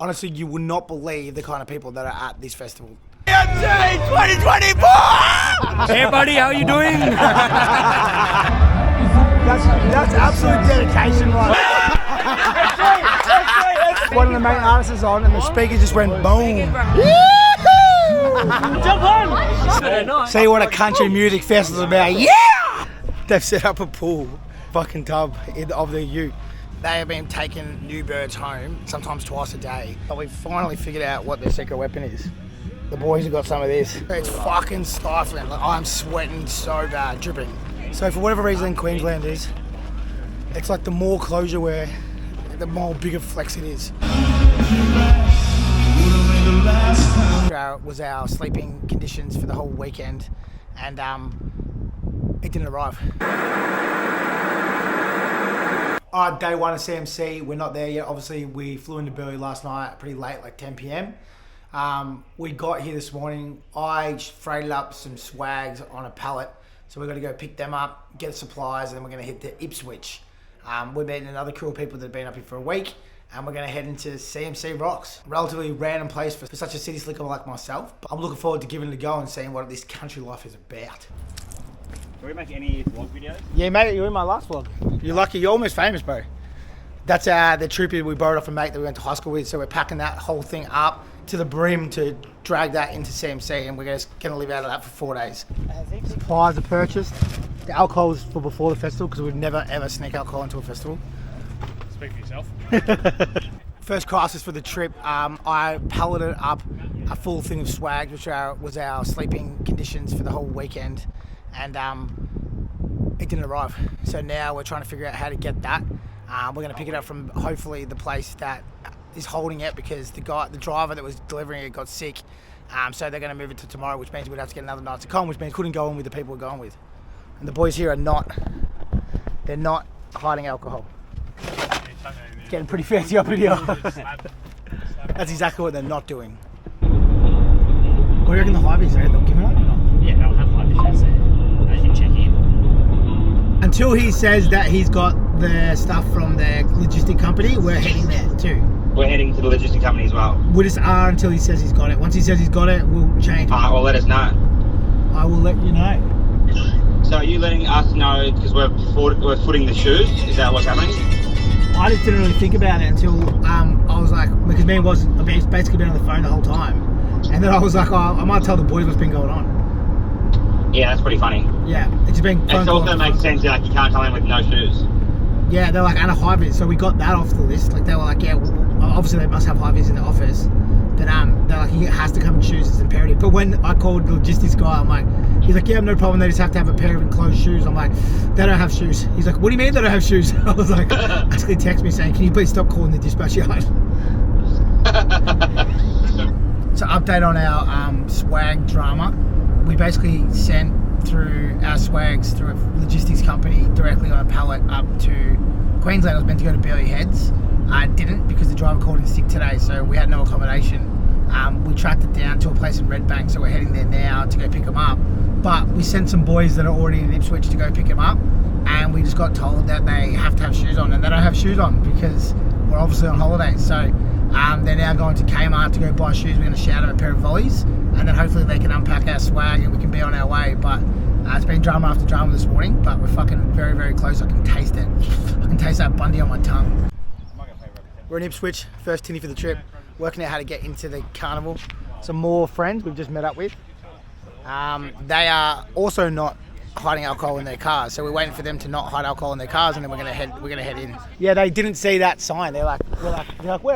Honestly, you would not believe the kind of people that are at this festival. CMC 2024! Hey buddy, how you doing? That's absolute dedication, right? One of the main artists is on, and the speaker just went boom. Jump on! See what a country music festival's about. Yeah! They've set up a pool, fucking tub of their ute. They have been taking new birds home, sometimes twice a day. But we've finally figured out what their secret weapon is. The boys have got some of this. It's fucking stifling. Like, I'm sweating so bad, dripping. So for whatever reason, Queenslanders, it's like the more clothes you wear, the more bigger flex it is. Was our sleeping conditions for the whole weekend, and it didn't arrive. Alright, day one of CMC, we're not there yet. Obviously, we flew into Burleigh last night pretty late, like 10 p.m. We got here this morning. I freighted up some swags on a pallet, so we're going to go pick them up, get supplies, and then we're going to head to Ipswich. We're meeting another crew of people that have been up here for a week, and we're going to head into CMC Rocks. Relatively random place for such a city slicker like myself, but I'm looking forward to giving it a go and seeing what this country life is about. Do we make any vlog videos? Yeah, mate, you're in my last vlog. You're lucky, you're almost famous, bro. That's the troopy we borrowed off a mate that we went to high school with, so we're packing that whole thing up to the brim to drag that into CMC, and we're just going to live out of that for 4 days. Supplies are purchased. The alcohol is for before the festival, because we'd never ever sneak alcohol into a festival. Speak for yourself. First crisis for the trip, I palleted up a full thing of swag, which was our sleeping conditions for the whole weekend, and it didn't arrive. So now we're trying to figure out how to get that. We're going to pick it up from hopefully the place that is holding it, because the driver that was delivering it got sick. So they're going to move it to tomorrow, which means we'd have to get another night's accom, which means we couldn't go in with the people we're going with. And the boys here are not hiding alcohol. Getting pretty fancy up in here. That's exactly what they're not doing. What do you reckon the hype is? They'll give them one or not? Yeah, they'll have live videos there. As you check in. Until he says that he's got the stuff from the logistic company, we're heading there too. We're heading to the logistic company as well. We'll just are until he says he's got it. Once he says he's got it, we'll change. Well, let us know. I will let you know. So are you letting us know because we're footing the shoes? Is that what's happening? I just didn't really think about it until I was like, because me and was basically been on the phone the whole time, and then I was like, oh, I might tell the boys what's been going on. Yeah, that's pretty funny. Yeah, it's been. It also makes sense. Like you can't come in with no shoes. Yeah, they're like, and a high vis, so we got that off the list. Like they were like, yeah, obviously they must have high vis in the office. But they're like, he has to come in shoes, it's imperative. But when I called the logistics guy, I'm like, he's like, yeah, no problem, they just have to have a pair of enclosed shoes. I'm like, they don't have shoes. He's like, what do you mean they don't have shoes? I was like, actually text me saying, can you please stop calling the dispatch yard? So update on our swag drama. We basically sent through our swags through a logistics company directly on a pallet up to Queensland. I was meant to go to Burleigh Heads. I didn't, because the driver called in sick today, so we had no accommodation. We tracked it down to a place in Redbank, so we're heading there now to go pick them up. But we sent some boys that are already in Ipswich to go pick them up, and we just got told that they have to have shoes on, and they don't have shoes on because we're obviously on holiday. So they're now going to Kmart to go buy shoes. We're going to shout them a pair of volleys, and then hopefully they can unpack our swag and we can be on our way. But it's been drama after drama this morning, but we're fucking very, very close. I can taste it. I can taste that Bundy on my tongue. We're in Ipswich, first tinny for the trip, working out how to get into the carnival. Some more friends we've just met up with. They are also not hiding alcohol in their cars, so we're waiting for them to not hide alcohol in their cars, and then we're gonna head in. Yeah, they didn't see that sign. They're like, where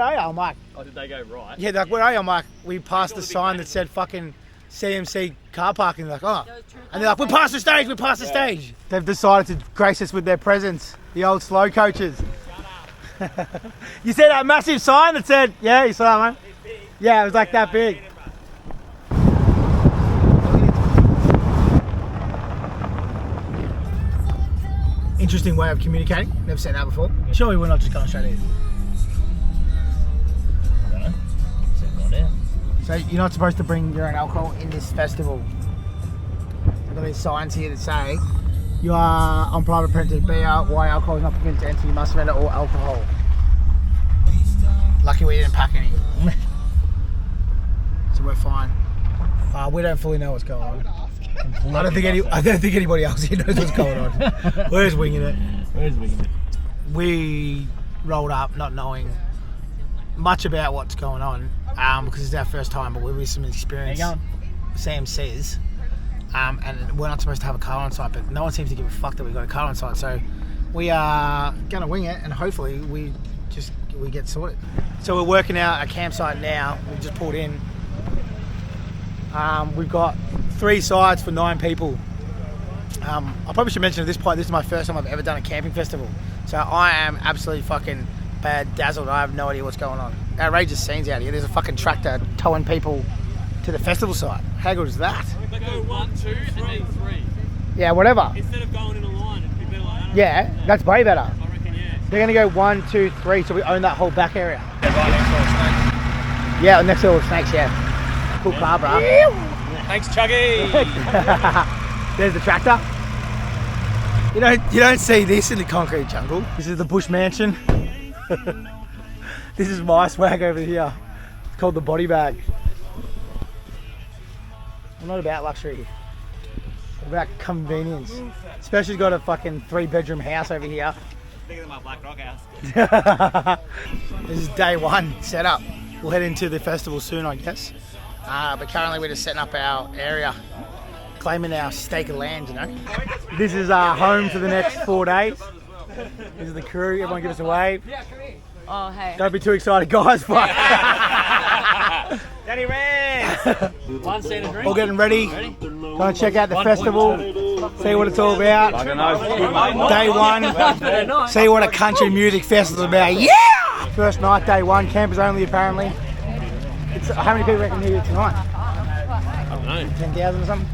are you? I'm like, oh, did they go right? Yeah, they're like, where are you? I'm like, we passed the sign that said fucking CMC car parking. They're like, oh, and they're like, we're past the stage. They've decided to grace us with their presence. The old slow coaches. You see that massive sign that said, yeah, you saw that one? Yeah, it was like that big. Interesting way of communicating. Never seen that before. Surely we're not just going straight in. I don't know. So down. So you're not supposed to bring your own alcohol in this festival. I've got these signs here that say, you are on private premises, beer, wine, alcohol is not permitted to enter, you must surrender all alcohol. Lucky we didn't pack any. we're fine. We don't fully know what's going on. I don't think anybody else here knows what's going on. We're just winging it. We rolled up not knowing much about what's going on because it's our first time, but we're with some experienced CMCs. And we're not supposed to have a car on site, but no one seems to give a fuck that we've got a car on site. So we are gonna wing it, and hopefully we get sorted. So we're working out a campsite now. We've just pulled in. We've got 3 sides for 9 people. I probably should mention at this point, this is my first time I've ever done a camping festival. So I am absolutely fucking dazzled. I have no idea what's going on. Outrageous scenes out here. There's a fucking tractor towing people to the festival site. How good is that? They go 1, 2, and then 3. Yeah, whatever. Instead of going in a line, it'd be better like that. Yeah, that's way better. I reckon, yeah. They're gonna go 1, 2, 3, so we own that whole back area. Right next door, snake. Yeah, next to all the snakes, yeah. Cool car, bro. Thanks, Chuggy. There's the tractor. You don't see this in the concrete jungle. This is the bush mansion. This is my swag over here. It's called the body bag. I'm not about luxury. I'm about convenience. Especially got a fucking 3-bedroom house over here. Bigger than my Black Rock house. This is day 1 set up. We'll head into the festival soon, I guess. But currently we're just setting up our area, claiming our stake of land, you know. This is our home for the next 4 days. This is the crew. Everyone give us a wave. Oh, hey. Don't be too excited, guys. Fuck. Danny Rants. One stand and drink. All getting ready. Gonna check out the festival. See what it's all about. Day 1. See what a country music festival's about. Yeah! First night, day 1. Campers only, apparently. How many people reckon here tonight? I don't know. 10,000 or something?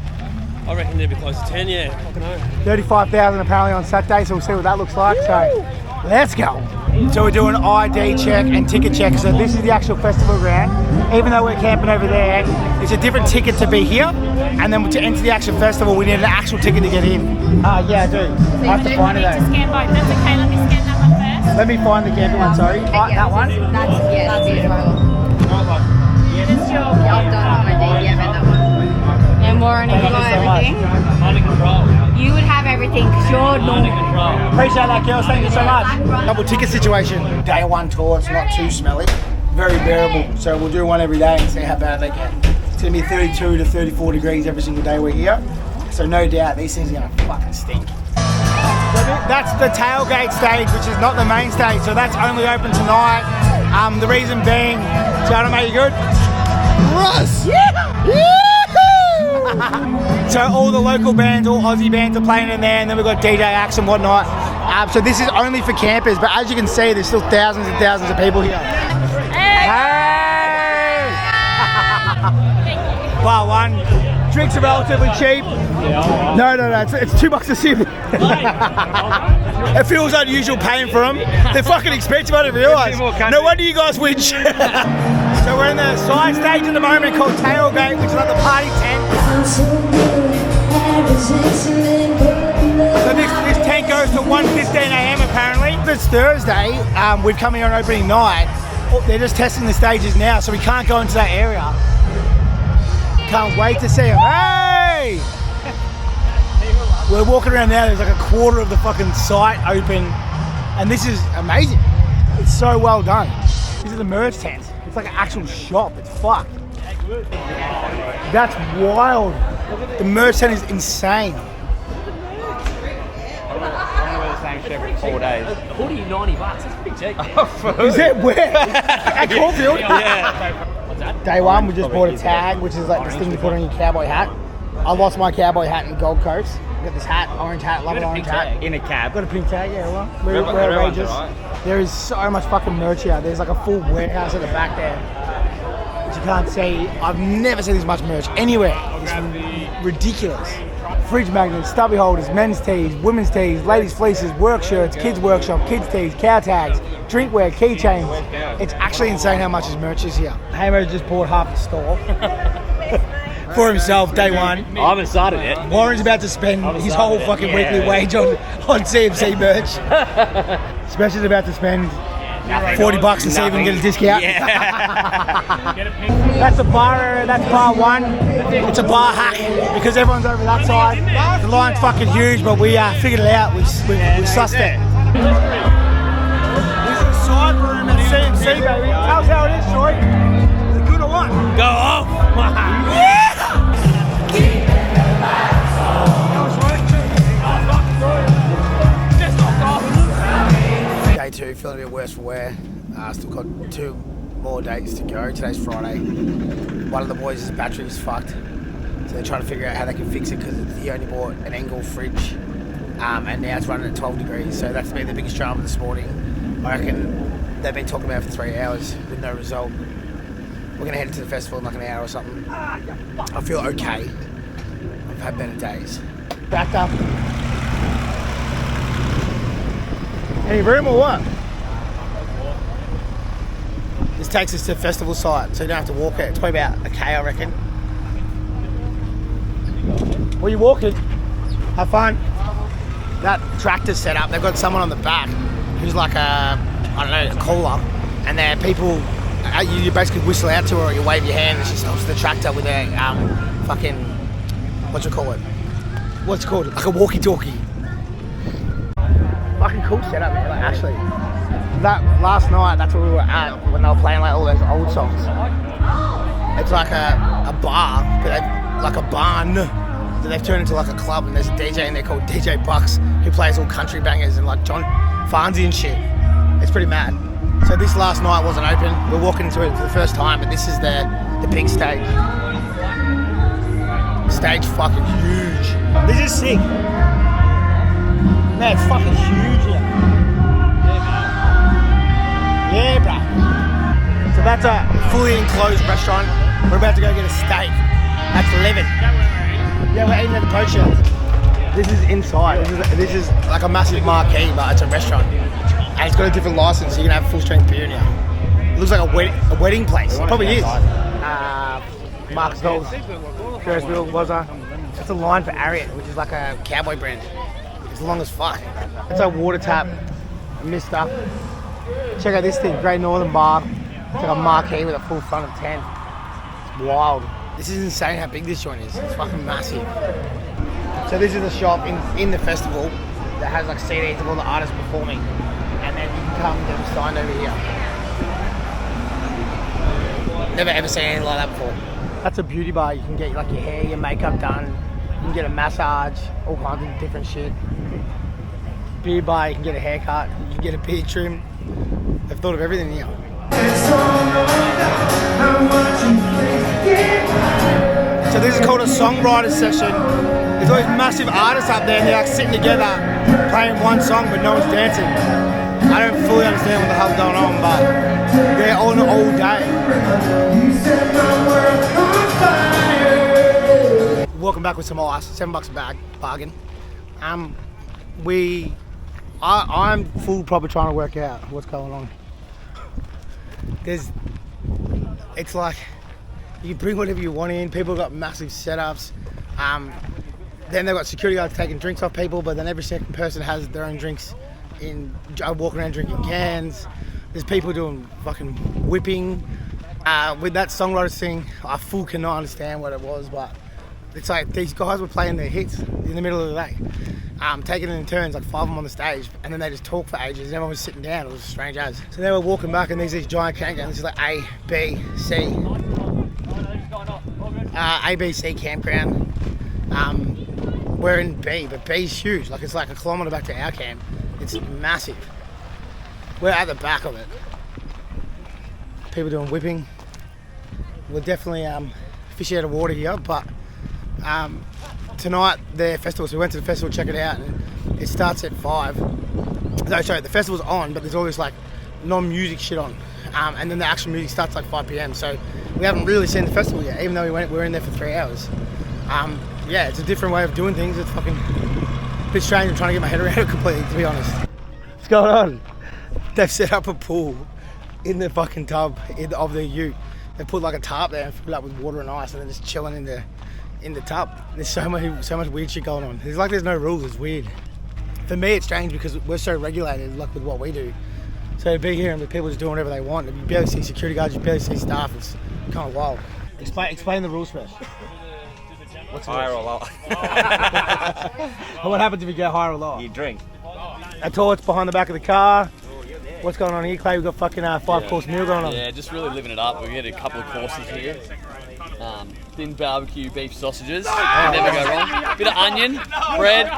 I reckon there'd be close to 10, yeah. I don't know. 35,000 apparently on Saturday, so we'll see what that looks like. So, let's go. So we're doing ID check and ticket check. So this is the actual festival ground. Even though we're camping over there, it's a different ticket to be here. And then to enter the actual festival, we need an actual ticket to get in. Yeah, I do. So I have to find it though. scan both. That's okay. Let me scan that one first. Let me find the camping one, sorry. That one? That's beautiful. This is your I've done ID, yeah, and that one. and Warren, have you got everything? Under control. You would have everything because you're Under normal. control. Appreciate that, girls. Thank you so much. Double ticket situation. Day 1 tour. It's not too smelly. Very bearable. So we'll do one every day and see how bad they get. It's going to be 32 to 34 degrees every single day we're here. So no doubt these things are going to fucking stink. So that's the tailgate stage, which is not the main stage. So that's only open tonight. The reason being, Shadow, mate, you good? Russ! So all the local bands, all Aussie bands are playing in there, and then we've got DJ acts and whatnot. So this is only for campers, but as you can see, there's still thousands and thousands of people here. Hey! Bar 1. Drinks are relatively cheap. No, it's $2 a sip. It feels unusual paying for them. They're fucking expensive, I didn't realise. No wonder you guys winch. So we're in the side stage at the moment called Tailgate, which is like the party tent. So this tent goes to 1:15 a.m. apparently. It's Thursday. We've come here on opening night. They're just testing the stages now, so we can't go into that area. Can't wait to see them. Hey! We're walking around now, there's like a quarter of the fucking site open, and this is amazing. It's so well done. This is the merch tent. It's like an actual shop. It's fucked. That's wild. The merch tent is insane. I'm gonna wear the same shirt for 4 days. A hoodie, $90. That's pretty cheap. Is it where? At Caulfield? Yeah. What's that? Day 1, we just bought a tag, which is like this thing you put on your cowboy hat. I lost my cowboy hat in Gold Coast. I got this hat, orange hat, love an orange hat. In a cab. Got a pink tag, yeah, well. We're outrageous. There is so much fucking merch here. There's like a full warehouse at the back there, which you can't see. I've never seen this much merch anywhere. It's ridiculous. Fridge magnets, stubby holders, men's tees, women's tees, ladies' fleeces, work shirts, kids' workshop, kids' tees, cow tags, drinkware, keychains. It's actually insane how much his merch is here. Hamo just bought half the store. For himself, day 1. I haven't started yet. Warren's about to spend his whole fucking weekly wage on CMC merch. Special's about to spend $40 to see if we can get a discount. Yeah. Get a pic. That's the bar area, that's bar one. It's a bar hack because everyone's over that side. The line's fucking huge, but we figured it out. We sussed it. This is a side room at CMC, baby. Tell us how it is, Troy. Is it good or what? Go off. Day 2, feeling a bit worse for wear. Still got 2 more days to go. Today's Friday. One of the boys' battery is fucked, so they're trying to figure out how they can fix it because he only bought an Engel fridge, and now it's running at 12 degrees. So that's been the biggest drama this morning. I reckon they've been talking about it for 3 hours with no result. We're gonna head to the festival in like an hour or something. I feel okay. I've had better days. Backed up. Any room or what? This takes us to the festival site, so you don't have to walk it. It's probably about a K, I reckon. Where are you walking? Have fun. That tractor's set up. They've got someone on the back who's like a caller, and there are people. You basically whistle out to her or you wave your hand and she stops the tractor with a fucking, what's it called? What's it called? Like a walkie-talkie. Fucking cool setup, man, like actually. That last night, that's where we were at when they were playing like all those old songs. It's like a bar, but like a barn that they've turned into like a club, and there's a DJ in there called DJ Bucks who plays all country bangers and like John Farnsey and shit. It's pretty mad. So this last night wasn't open. We're walking into it for the first time, but this is the big stage. Stage fucking huge. This is sick. Man, it's fucking huge here. Yeah, bro. So that's a fully enclosed restaurant. We're about to go get a steak. That's living. Yeah, we're eating at the poacher. This is inside. This is like a massive marquee, but it's a restaurant. And it's got a different license, so you can have full strength beer in here. It looks like a wedding place. It probably is. Mark's Dolls, Ferrisville, Wazza. It's a line for Ariat, which is like a cowboy brand. It's long as fuck. It's a water tap, mister. Check out this thing, Great Northern Bar. It's like a marquee with a full front of 10. It's wild. This is insane how big this joint is. It's fucking massive. So this is a shop in the festival that has like CDs of all the artists performing. And then you can come and get them signed over here. Never ever seen anything like that before. That's a beauty bar. You can get like your hair, your makeup done. You can get a massage, all kinds of different shit. Beard bar, you can get a haircut, you can get a beard trim. They've thought of everything here. So this is called a songwriter session. There's all these massive artists up there and they're like sitting together playing one song but no one's dancing. I don't fully understand what the hell's going on, but they're on all day. Walking back with some ice, $7 a bag, bargain. I'm full proper trying to work out what's going on. It's like you bring whatever you want in. People got massive setups. Then they've got security guards taking drinks off people, but then every second person has their own drinks. Walking around drinking cans. There's people doing fucking whipping. With that songwriters thing, I full cannot understand what it was, but it's like these guys were playing their hits in the middle of the day, taking it in turns, like 5 of them on the stage, and then they just talk for ages and everyone was sitting down. It was strange as. So they were walking back and there's these giant campgrounds. This is like A, B, C. A, B, C campground. We're in B, but B's huge. Like it's like a kilometre back to our camp. It's massive. We're at the back of it. People doing whipping. We're definitely fish out of water here, but tonight the festival, so we went to the festival, check it out, and it starts at 5. No, sorry, the festival's on, but there's all this like non-music shit on, and then the actual music starts like 5 p.m. So we haven't really seen the festival yet, even though we were in there for 3 hours. Yeah, it's a different way of doing things. It's fucking a bit strange. I'm trying to get my head around it completely, to be honest. What's going on? They've set up a pool in the fucking tub of the ute. They put like a tarp there and fill it up with water and ice, and then just chilling in the tub. There's so much weird shit going on. There's no rules. It's weird. For me, it's strange because we're so regulated, like with what we do. So you'd be here and the people just doing whatever they want. You barely see security guards, you barely see staff. It's kind of wild. Explain the rules first. What's higher or lower? What happens if you get higher or lower? You drink. A toilet's behind the back of the car. What's going on here, Clay? We've got fucking 5-course meal going on. Yeah, just really living it up. We get a couple of courses here. Thin barbecue beef sausages. Can never go wrong. Bit of onion, bread.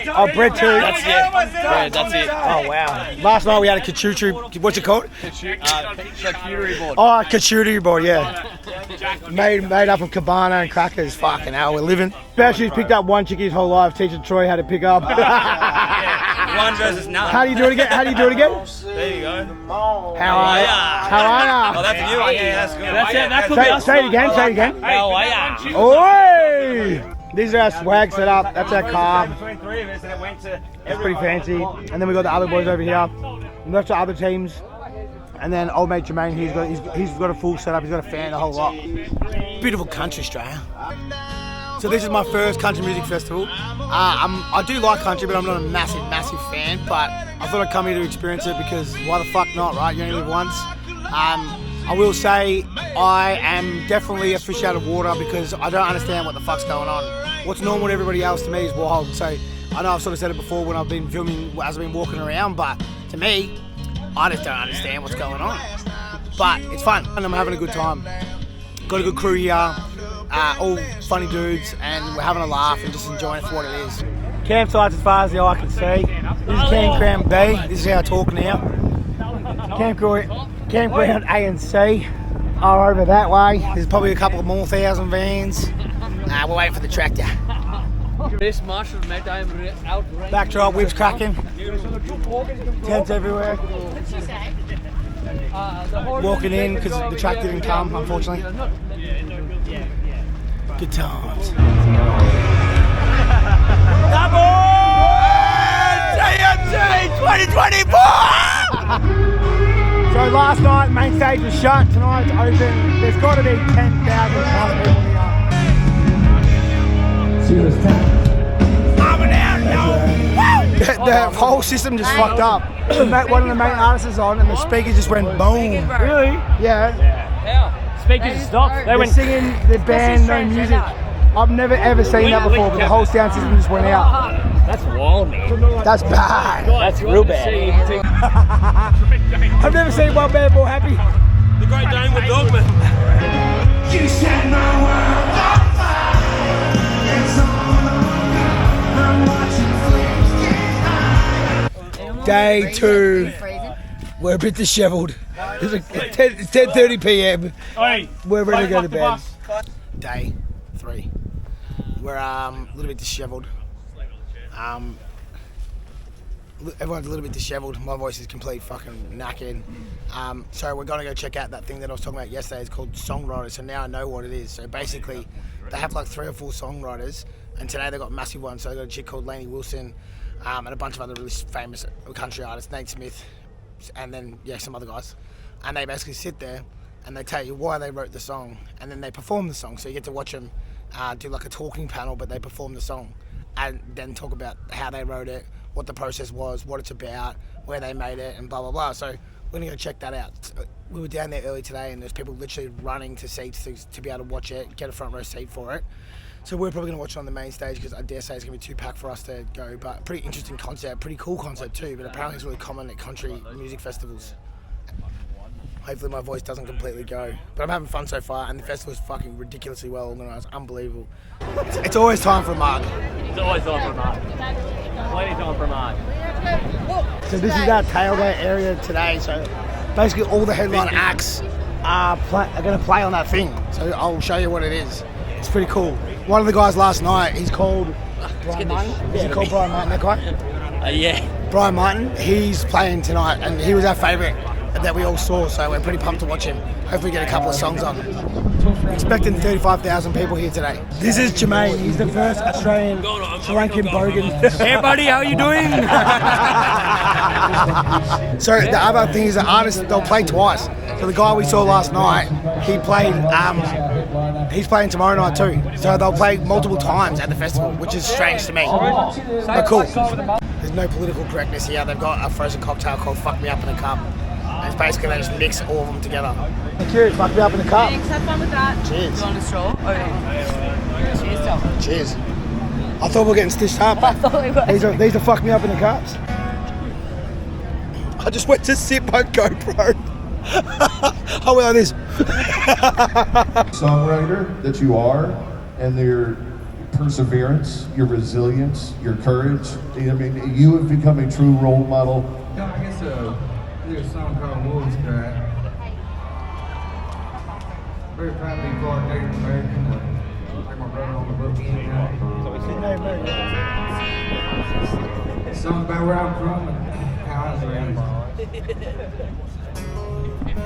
Oh, bread too. That's it. Bread, that's it. Oh, wow. Last night we had a charcuterie, what's it called? Charcuterie board. Oh, a charcuterie board, yeah. made up of cabana and crackers. Fucking hell, we're living. Bashi's picked up one chick his whole life, teaching Troy how to pick up. One versus none. How do you do it again? There you go. How are ya? Oh, that's a new one. Yeah, that's good. That's it. That could be us. Say it again. How are ya? Oi! These are our swag set up. That's our car. Between three of us, and it went to. It's pretty fancy. And then we got the other boys over here. And that's the other teams. And then old mate Jermaine, he's got a full setup. He's got a fan, the whole lot. Beautiful country, Australia. So this is my first country music festival. I do like country, but I'm not a massive fan. But I thought I'd come here to experience it because why the fuck not, right? You only live once. I will say I am definitely a fish out of water because I don't understand what the fuck's going on. What's normal to everybody else to me is wild. So I know I've sort of said it before when I've been filming, as I've been walking around, but to me, I just don't understand what's going on. But it's fun and I'm having a good time. Got a good crew here, all funny dudes, and we're having a laugh and just enjoying it for what it is. Campsites as far as the eye can see. This is Campground B, this is how I talk now. Campground A and C are over that way. There's probably a couple more 1,000 vans. We're waiting for the tractor. This marshal met I am outright. Backdrop, whips cracking. Tents everywhere. Walking in because the tractor didn't come, unfortunately. Good times. CMC 2024! So last night, main stage was shut. Tonight it's open. There's got to be 10,000 plus people here. The whole system just fucked up. One of the main artists is on and the speaker just went boom. Really? Yeah. How? Speakers stopped. They're singing the band, no music. I've never ever seen that before, but the whole sound system just went out. That's wild, man. That's bad. That's real bad. I've never seen one band more happy. The Great Dane with Dogman. You set my world on fire. It's all over. I'm watching flames get high. Day 2. We're a bit dishevelled. It's 10:30 p.m. We're ready to go to bed. Day 3. We're a little bit dishevelled. Everyone's a little bit dishevelled. My voice is complete fucking knackered. So we're gonna go check out that thing that I was talking about yesterday. It's called Songwriters. So now I know what it is. So basically, they have like 3 or 4 songwriters, and today they got massive ones. So they got a chick called Lainey Wilson, and a bunch of other really famous country artists, Nate Smith, and then some other guys. And they basically sit there and they tell you why they wrote the song, and then they perform the song. So you get to watch them do like a talking panel, but they perform the song and then talk about how they wrote it, what the process was, what it's about, where they made it, and blah blah blah. So we're gonna go check that out. We were down there early today, and there's people literally running to seats to be able to watch it, get a front row seat for it. So we're probably gonna watch it on the main stage because I dare say it's gonna be too packed for us to go. But pretty interesting concept, pretty cool concept too. But apparently it's really common at country music festivals. Hopefully my voice doesn't completely go. But I'm having fun so far, and the festival is fucking ridiculously well organised. Unbelievable. It's always time for a mug. It's always time for a mark. Plenty of time for a mark. So this is our tailgate area today. So basically all the headline acts are going to play on that thing. So I'll show you what it is. It's pretty cool. One of the guys last night, he's called Brian Martin. Is he called Brian Martin, that guy? Yeah. Brian Martin, he's playing tonight, and he was our favourite that we all saw, so we're pretty pumped to watch him. Hopefully get a couple of songs on. Expecting 35,000 people here today. This is Jermaine, he's the first Australian Sri Lankan bogan. Hey buddy, how you doing? So the other thing is the artists, they'll play twice. So the guy we saw last night, he played, he's playing tomorrow night too. So they'll play multiple times at the festival, which is strange to me. But cool. There's no political correctness here. They've got a frozen cocktail called Fuck Me Up in a Cup. And it's basically they just mix all of them together. Cheers, fuck me up in a cup. Thanks, have fun with that. Cheers. Do you want a straw? Oh, yeah. Cheers, Tom. Cheers. I thought we were getting stitched up. I thought we were. These are fuck me up in the cups. I just went to sip my GoPro. How well this? Songwriter that you are, and your perseverance, your resilience, your courage. I mean, you have become a true role model. Yeah, I guess there's a song called Wolves Cry. Very proud to be part Native American. Like my brother on the book. So we see Native American. It's a song about where I'm from and how I was raised.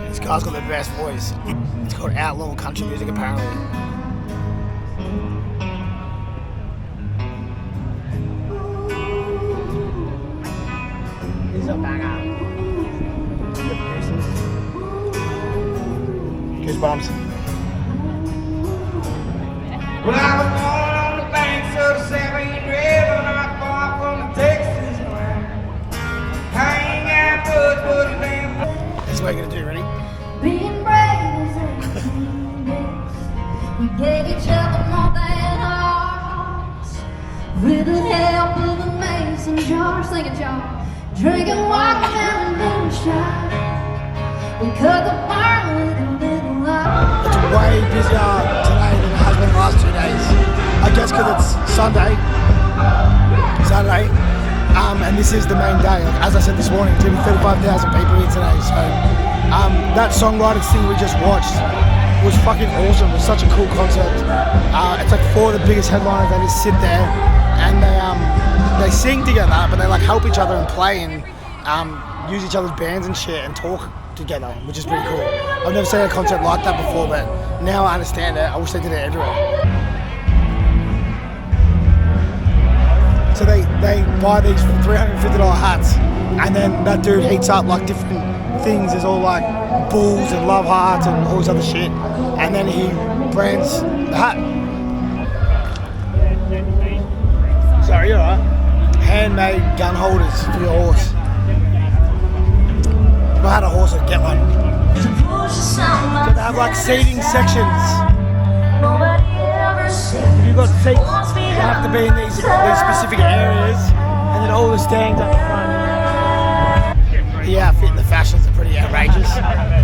This guy's got the best voice. It's called Outlaw Country Music, apparently. He's a banger. Goosebumps. Well, I was born on the banks of the Sabine River, not far from the Texas line. I ain't got much but a damn. That's what we're gonna do, ready? Being brave is 18 days. We gave each other more than hearts. With the help of a mason jar, singing jar, drinking watermelon moonshine. We cut the barn with a little light. It's way busier today than it has been the last 2 days. I guess because it's Saturday. And this is the main day. Like, as I said this morning, it's going to be 35,000 people here today. So that songwriters thing we just watched was fucking awesome. It was such a cool concept. It's like 4 of the biggest headliners. They just sit there and they sing together, but they like help each other and play and use each other's bands and shit and talk together, which is pretty cool. I've never seen a concept like that before, but now I understand it. I wish they did it everywhere. So they buy these $350 hats, and then that dude heats up like different things. There's all like bulls and love hearts and all this other shit, and then he brands the hat. Sorry, you're right. Handmade gun holders for your horse. If I had a horse, I'd get one. So they have like seating sections. If you've got seats, you have to be in these specific areas, and then all the stands up front. The outfit and the fashions are pretty outrageous.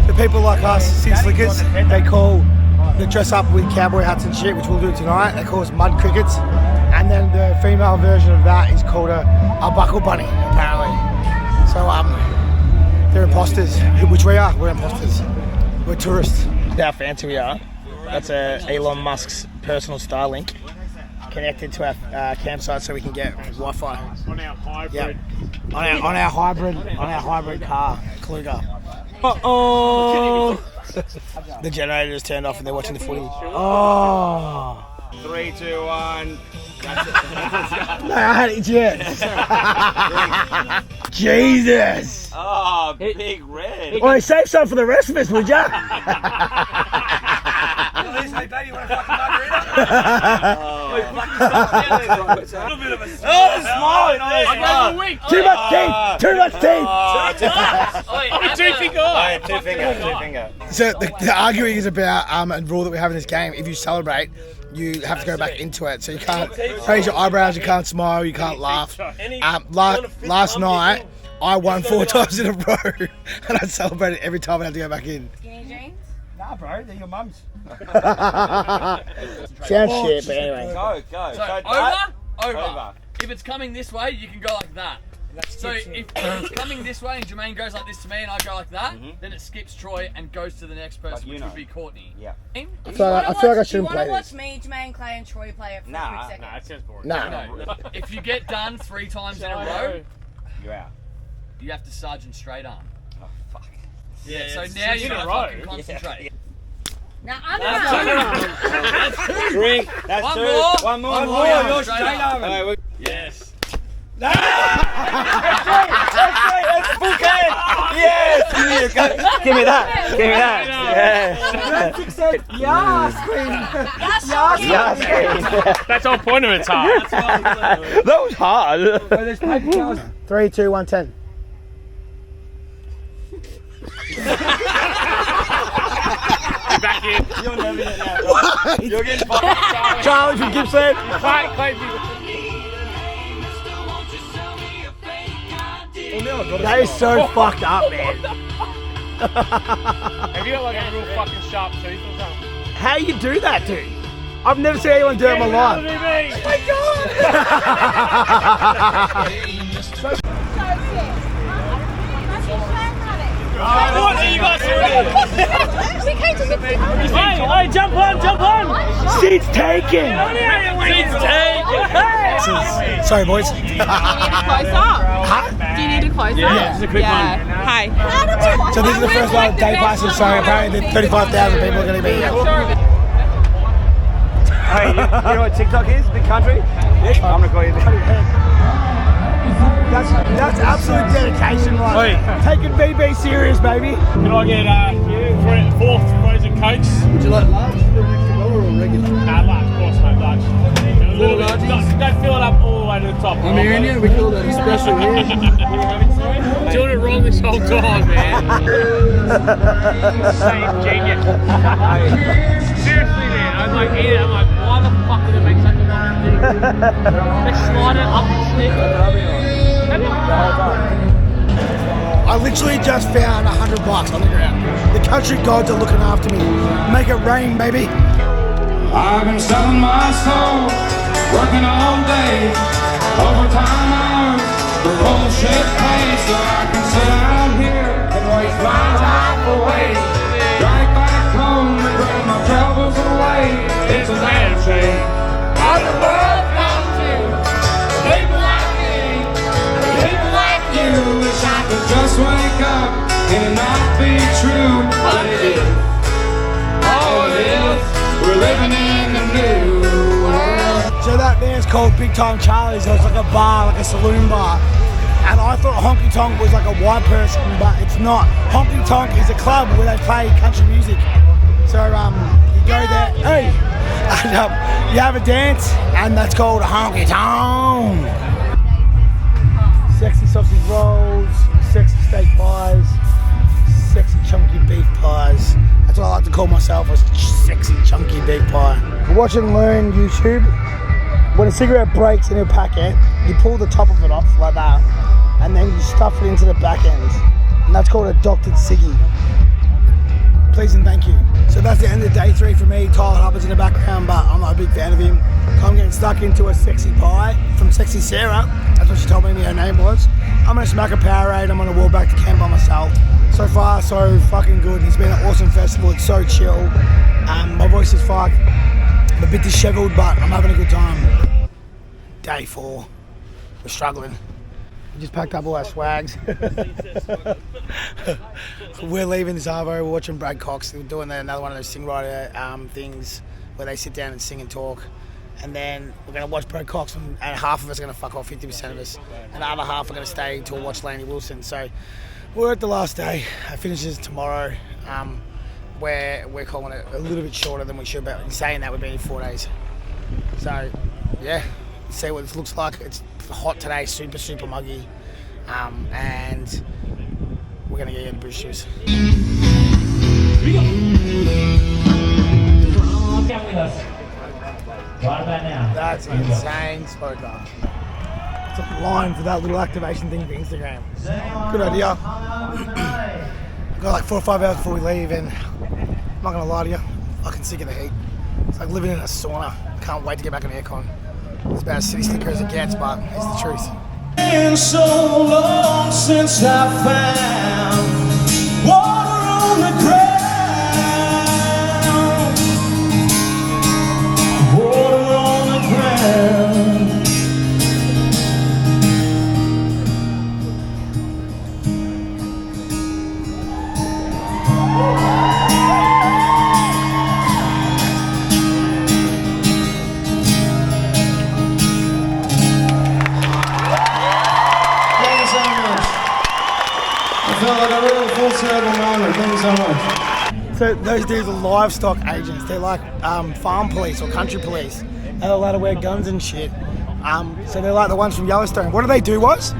The people like us, Sin Slickers, they dress up with cowboy hats and shit, which we'll do tonight. They call us mud crickets. And then the female version of that is called a buckle bunny, apparently. So they're imposters, which we are. We're imposters. We're tourists. How fancy we are. That's Elon Musk's personal Starlink connected to our campsite so we can get Wi-Fi. On our hybrid. Yep. On our hybrid car, Kluger. Uh-oh. The generator is turned off and they're watching the footage. Oh. 3, 2, 1. No, I had it yet. Jesus. Oh, big red. Well, save some for the rest of us, would ya? Hey, baby, you want a fucking margarita? Too much teeth. Too much teeth. Two finger. So the arguing is about a rule that we have in this game. If you celebrate, you have to go back into it. So you can't raise your eyebrows, you can't smile, you can't laugh. Last night, I won 4 times in a row, and I celebrated every time I had to go back in. Skinny jeans? Nah, bro, they're your mum's. Sounds shit, but anyway. Go. So over. If it's coming this way, you can go like that. So if it's coming this way and Jermaine goes like this to me and I go like that, then it skips Troy and goes to the next person, which would be Courtney. Yeah. I feel like I shouldn't play Do you want this. to watch me, Jermaine, Clay, and Troy play it for a quick second? Nah, it sounds boring. No. If you get done 3 times in a row, You're out. you have to sergeant straight arm. Oh, fuck. Yeah, so now you gotta fucking concentrate. Now, underarm. Drink. That's One 2. more. One more. You're straight arm. Yes. That's bouquet. Yes. Give me that. Yes. That's the whole point of it's hard. That was hard. There's paper towels. 3, 2, 1, 10. Back in. You're never getting that, right? You're getting fucking Charlie from Gippsland. Fight, Clayton. That is so fucked up, man. Have you got like a real fucking sharp tooth or something? How you do that, dude? I've never seen anyone do it in my life. Oh my god! What are you guys doing? Hey, jump on! Seat's taken. Seat's taken! Sorry, boys. Do you need a close-up? Do you need a close-up? Yeah, just a quick one. Hey. So this is the first one of day passes, so apparently 35,000 people are going to be here. Hey, you know what TikTok is? Big country? I'm gonna call you That's absolute dedication, right? Taking BB serious, baby. Can I get 4 frozen cokes? Would you like large, $1 or regular? Large, of course, mate, large. Don't fill it up all the way to the top. I'm hearing you, we call that a special here. Doing it wrong this whole time, man. Same genius. Seriously, man, I'm like, why the fuck would it make such a long thing? They slide it up and stick. I literally just found $100 on the ground. The country gods are looking after me. Make it rain, baby. I've been selling my soul, working all day, overtime hours, for bullshit pay, so I can sit out here and waste my life away. Drive back home and bring my troubles away. It's a damn shame how the world comes to people like me, people like you. Wish I could just wake up and not be true, but it is. Oh, it is. We're living in the new world. So that there's called Big Time Charlie's. So it's like a bar, like a saloon bar. And I thought Honky Tonk was like a white person, but it's not. Honky Tonk is a club where they play country music. So you go there, hey, and you have a dance, and that's called Honky Tonk. Sexy sausage rolls, sexy steak pies, sexy chunky beef pies. That's what I like to call myself, a sexy chunky beef pie. Watch and learn YouTube. When a cigarette breaks in a packet, you pull the top of it off like that, and then you stuff it into the back end, and that's called a doctored ciggy. Please and thank you. So that's the end of day 3 for me. Tyler Hubbard's in the background, but I'm not a big fan of him. I'm getting stuck into a sexy pie from Sexy Sarah. That's what she told me her name was. I'm gonna smack a Powerade. I'm gonna walk back to camp by myself. So far, so fucking good. It's been an awesome festival. It's so chill. My voice is fucked. I'm a bit disheveled, but I'm having a good time. Day 4. We're struggling. We just packed up all our swags. We're leaving this Arvo. We're watching Brad Cox. We're doing another one of those sing-writer things where they sit down and sing and talk. And then we're going to watch Brad Cox, and half of us are going to fuck off, 50% of us. And the other half are going to stay to watch Laney Wilson. So we're at the last day. It finishes tomorrow. We're calling it a little bit shorter than we should, but in saying that, we've been here 4 days. So, yeah, see what this looks like. It's hot today, super, super muggy. And we're going to get you the Bruce shoes. Right about now. That's insane, Spoker. It's a line for that little activation thing for Instagram. Good idea. I've got like 4 or 5 hours before we leave, and I'm not going to lie to you, I'm fucking sick of the heat. It's like living in a sauna. I can't wait to get back in aircon. It's about as city slicker as it gets, but it's the truth. It's been so long since I found water on the ground. Water on the ground. So those dudes are livestock agents. They're like farm police or country police. They're allowed to wear guns and shit. So they're like the ones from Yellowstone. What do they do, was?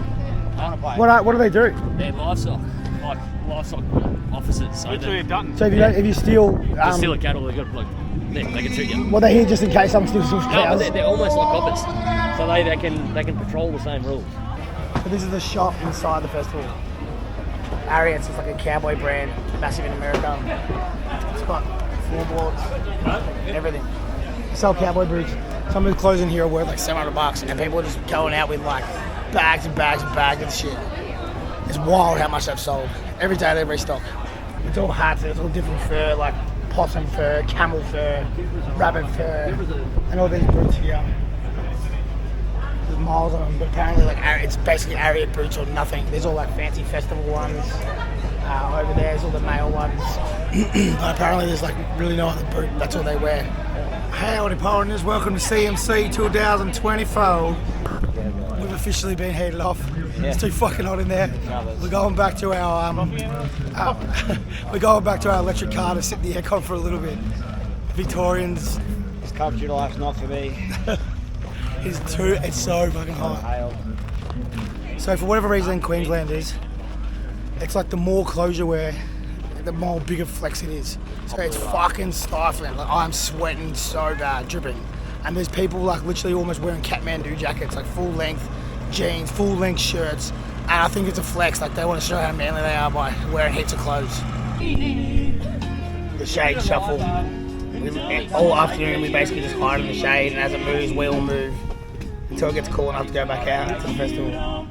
What do they do? They're livestock officers. So Literally done. So if you steal steal a cattle, they got like they can shoot you. well, they're here just in case someone steals some No, cows. but they're almost like coppers, so they can patrol the same rules. So this is the shop inside the festival. Rants is like a cowboy brand, massive in America. It's got floorboards, everything. They sell cowboy boots. Some of the clothes in here are worth like $700, and people are just going out with like bags and bags and bags of shit. It's wild how much they've sold. Every day they restock. It's all hats, it's all different fur, like possum fur, camel fur, rabbit fur, and all these boots here. There's miles on them, but apparently like it's basically Ariat boots or nothing. There's all like fancy festival ones. Over there's all the male ones. But apparently there's like really no other boot. That's all they wear. Howdy partners, welcome to CMC 2024. We've officially been heated off. It's too fucking hot in there. We're going back to our electric car to sit in the aircon for a little bit. Victorians. This country life's not for me. It's so fucking hot. So for whatever reason Queenslanders, it's like the more clothes you wear, the more bigger flex it is. So it's fucking stifling. Like I'm sweating so bad, dripping. And there's people like literally almost wearing Kathmandu jackets, like full length jeans, full length shirts. And I think it's a flex, like they want to show how manly they are by wearing heaps of clothes. The shade shuffle. All afternoon we basically just hide in the shade, and as it moves, we all move until it gets cool enough to go back out to the festival.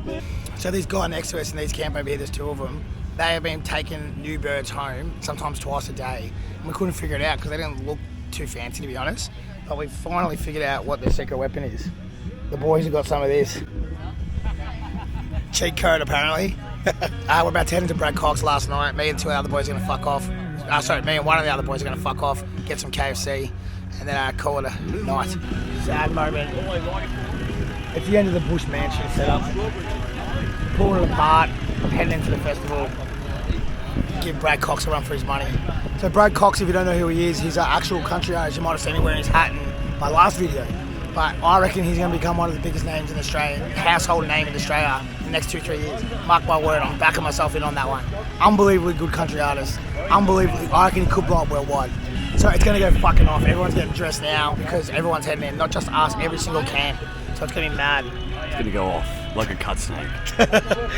So this guy next to us in these camp over here, there's two of them. They have been taking new birds home, sometimes twice a day. And we couldn't figure it out because they didn't look too fancy, to be honest. But we finally figured out what their secret weapon is. The boys have got some of this. Cheat code, apparently. We're about to head into Brad Cox last night. Me and two other boys are going to fuck off. Me and one of the other boys are going to fuck off, get some KFC, and then call it a night. Sad moment. It's the end of the Bush Mansion setup. Pulling it apart, heading into the festival. Give Brad Cox a run for his money. So Brad Cox, if you don't know who he is, he's an actual country artist. You might have seen him wearing his hat in my last video. But I reckon he's going to become one of the biggest names in Australia, household name in Australia in the next 2-3 years. Mark my word, I'm backing myself in on that one. Unbelievably good country artist. Unbelievably, I reckon he could blow up worldwide. So it's going to go fucking off. Everyone's getting dressed now because everyone's heading in, not just us, every single camp. So it's going to be mad. It's going to go off like a cut snake.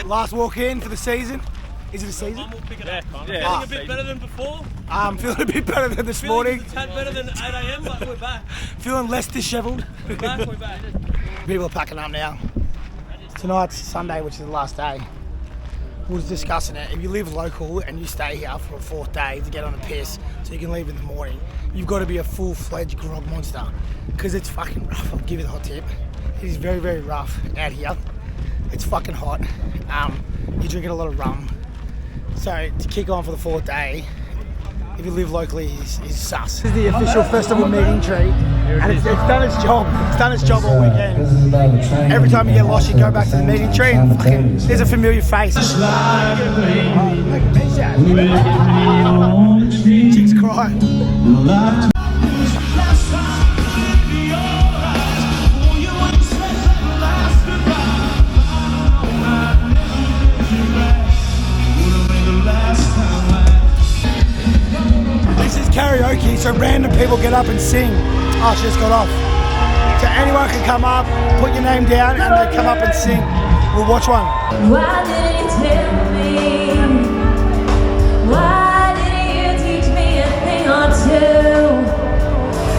Last walk in for the season. Is it a season? Yeah. Feeling a bit better than before? I'm feeling a bit better than this morning. A tad better than 8 a.m, but we're back. Feeling less dishevelled. We're back. People are packing up now. Tonight's Sunday, which is the last day. We were discussing it. If you live local and you stay here for a fourth day to get on a piss so you can leave in the morning, you've got to be a full-fledged grog monster because it's fucking rough. I'll give you the hot tip. It is very, very rough out here. It's fucking hot. You're drinking a lot of rum. So to kick on for the fourth day, if you live locally, is sus. This is the official festival meeting tree, and it's done its job. It's done its job all weekend. Every time you get lost, you go back to the meeting tree, and fucking, there's a familiar face. Chicks crying. Karaoke, so random people get up and sing. Oh, she just got off. So anyone can come up, put your name down, and they come up and sing. We'll watch one. Why didn't you tell me? Why didn't you teach me a thing or two?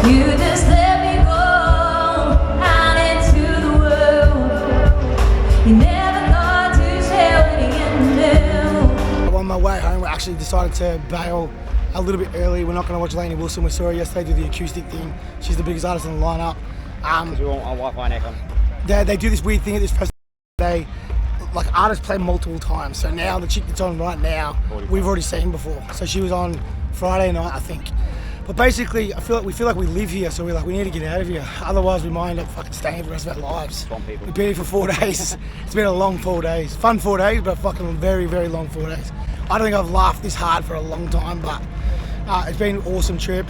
You just let me go out into the world. You never thought to share what you knew. On my way home, we actually decided to bail a little bit early. We're not going to watch Lainey Wilson. We saw her yesterday do the acoustic thing. She's the biggest artist in the lineup. Because we want our Wi-Fi neck on. They do this weird thing at this festival. They, like, artists play multiple times. So now the chick that's on right now, we've already seen before. So she was on Friday night, I think. But basically, we feel like we live here, so we're like, we need to get out of here. Otherwise, we might end up fucking staying for the rest of our lives. We've been here for 4 days. It's been a long 4 days. Fun 4 days, but fucking very, very long 4 days. I don't think I've laughed this hard for a long time, but It's been an awesome trip.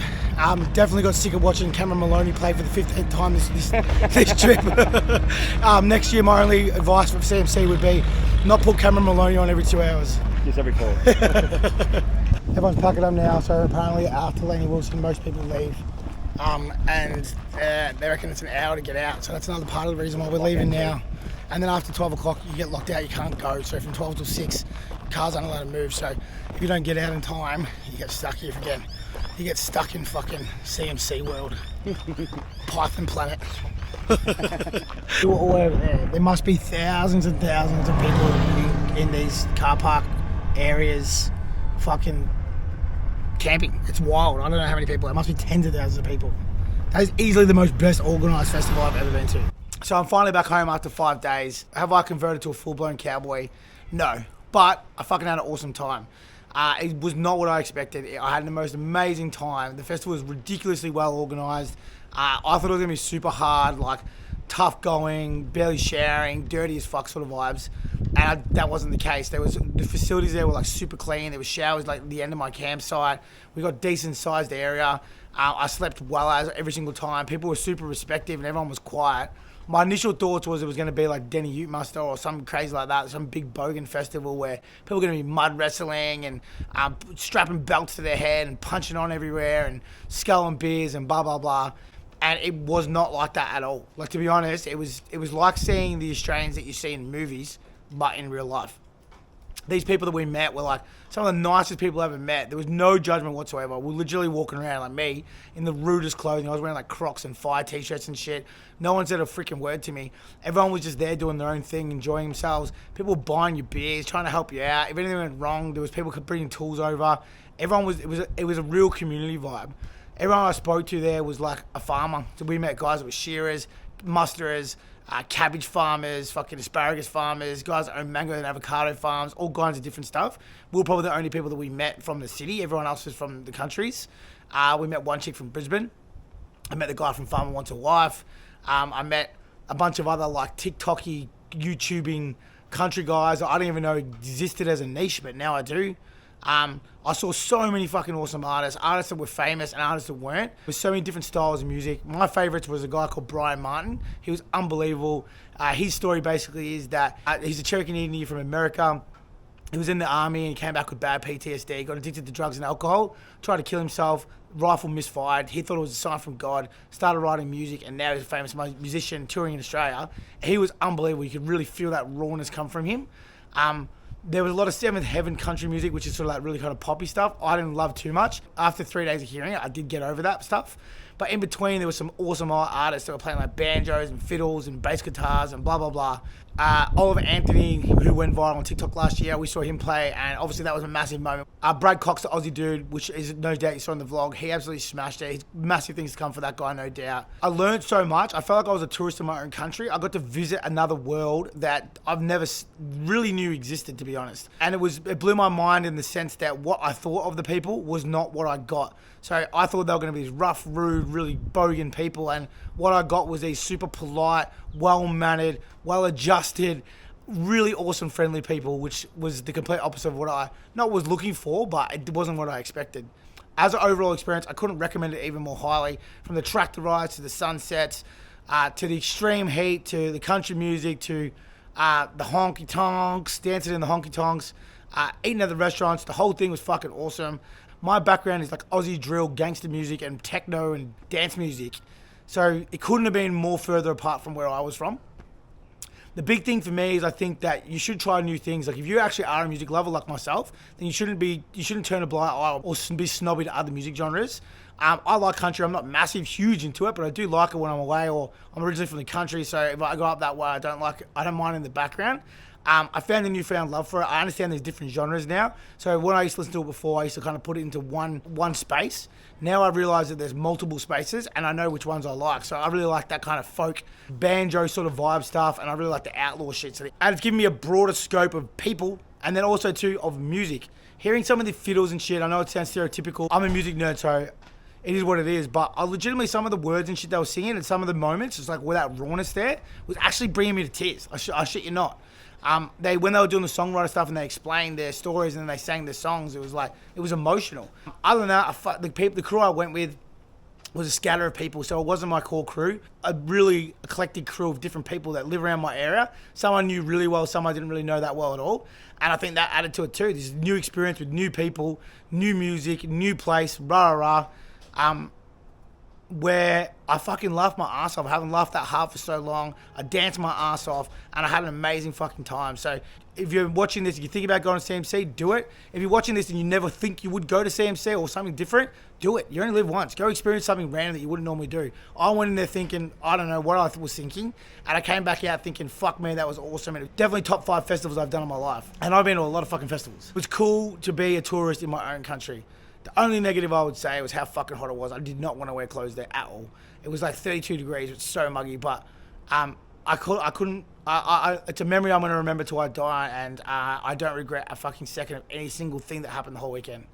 Definitely got sick of watching Cameron Maloney play for the 15th time this trip. Next year, my only advice for CMC would be not put Cameron Maloney on every 2 hours. Just every 4. Everyone's packing up now, so apparently after Laney Wilson, most people leave. And they reckon it's an hour to get out, so that's another part of the reason why we're leaving now. And then after 12 o'clock, you get locked out, you can't go. So from 12 till 6, cars aren't allowed to move. So if you don't get out in time, you get stuck here again. You get stuck in fucking CMC world. Python planet. You're all over there. There must be thousands and thousands of people in these car park areas fucking camping. It's wild. I don't know how many people. There must be tens of thousands of people. That is easily the most best organised festival I've ever been to. So I'm finally back home after 5 days. Have I converted to a full-blown cowboy? No. But I fucking had an awesome time. It was not what I expected. I had the most amazing time. The festival was ridiculously well organised. I thought it was going to be super hard, like tough going, barely showering, dirty as fuck sort of vibes. And that wasn't the case. The facilities there were like super clean. There was showers like at the end of my campsite. We got decent sized area. I slept well every single time. People were super respectful and everyone was quiet. My initial thoughts was it was going to be like Denny Ute Muster or something crazy like that, some big bogan festival where people are going to be mud wrestling and strapping belts to their head and punching on everywhere and sculling beers and blah, blah, blah. And it was not like that at all. Like, to be honest, it was like seeing the Australians that you see in movies, but in real life. These people that we met were like some of the nicest people I've ever met. There was no judgment whatsoever. We were literally walking around like me in the rudest clothing. I was wearing like Crocs and fire t-shirts and shit. No one said a freaking word to me. Everyone was just there doing their own thing, enjoying themselves. People were buying you beers, trying to help you out. If anything went wrong, there was people bringing tools over. Everyone was. It was a real community vibe. Everyone I spoke to there was like a farmer. So we met guys that were shearers, musterers, cabbage farmers, fucking asparagus farmers, guys that own mango and avocado farms, all kinds of different stuff. We were probably the only people that we met from the city. Everyone else was from the countries. We met one chick from Brisbane. I met the guy from Farmer Wants a Wife. I met a bunch of other like TikTok-y, YouTubing country guys that I didn't even know existed as a niche, but now I do. I saw so many fucking awesome artists that were famous and artists that weren't. There's so many different styles of music. My favourites was a guy called Brian Martin. He was unbelievable. His story basically is that he's a Cherokee Indian from America. He was in the army and he came back with bad PTSD, got addicted to drugs and alcohol, tried to kill himself, rifle misfired. He thought it was a sign from God, started writing music, and now he's a famous musician touring in Australia. He was unbelievable. You could really feel that rawness come from him. There was a lot of Seventh Heaven country music, which is sort of like really kind of poppy stuff. I didn't love too much. After 3 days of hearing it, I did get over that stuff. But in between, there was some awesome artists that were playing like banjos and fiddles and bass guitars and blah, blah, blah. Oliver Anthony, who went viral on TikTok last year, we saw him play, and obviously that was a massive moment. Brad Cox, the Aussie dude, which is no doubt you saw in the vlog, he absolutely smashed it. He's massive things to come for that guy, no doubt. I learned so much. I felt like I was a tourist in my own country. I got to visit another world that I've never really knew existed, to be honest. And it blew my mind in the sense that what I thought of the people was not what I got. So I thought they were going to be these rough, rude, really bogan people, and what I got was these super polite, well-mannered, well-adjusted, really awesome, friendly people, which was the complete opposite of what I not was looking for, but it wasn't what I expected. As an overall experience, I couldn't recommend it even more highly. From the tractor rides to the sunsets, to the extreme heat, to the country music, to the honky-tonks, dancing in the honky-tonks, eating at the restaurants, the whole thing was fucking awesome. My background is like Aussie drill, gangster music, and techno and dance music. So it couldn't have been more further apart from where I was from. The big thing for me is I think that you should try new things. Like if you actually are a music lover like myself, then you shouldn't turn a blind eye or be snobby to other music genres. I like country. I'm not massive, huge into it, but I do like it when I'm away, or I'm originally from the country, so if I go up that way, I don't mind in the background. I found a newfound love for it. I understand there's different genres now. So when I used to listen to it before, I used to kind of put it into one space. Now I realise that there's multiple spaces, and I know which ones I like. So I really like that kind of folk, banjo sort of vibe stuff, and I really like the outlaw shit. And it's given me a broader scope of people, and then also too of music. Hearing some of the fiddles and shit, I know it sounds stereotypical. I'm a music nerd, so it is what it is, but I legitimately, some of the words and shit they were singing and some of the moments, it's like where that rawness there was actually bringing me to tears. I shit you not. When they were doing the songwriter stuff and they explained their stories and then they sang their songs, it was emotional. Other than that, the crew I went with was a scatter of people, so it wasn't my core crew. A really eclectic crew of different people that live around my area. Some I knew really well, some I didn't really know that well at all. And I think that added to it too. This new experience with new people, new music, new place, rah, rah, rah. Where I fucking laughed my ass off. I haven't laughed that hard for so long. I danced my ass off and I had an amazing fucking time. So if you're watching this, if you think about going to CMC, do it. If you're watching this and you never think you would go to CMC or something different, do it. You only live once. Go experience something random that you wouldn't normally do. I went in there thinking, I don't know what I was thinking, and I came back out thinking, fuck man, that was awesome. And it was definitely top 5 festivals I've done in my life. And I've been to a lot of fucking festivals. It was cool to be a tourist in my own country. The only negative I would say was how fucking hot it was. I did not want to wear clothes there at all. It was like 32 degrees. It was so muggy, but it's a memory I'm going to remember till I die, and I don't regret a fucking second of any single thing that happened the whole weekend.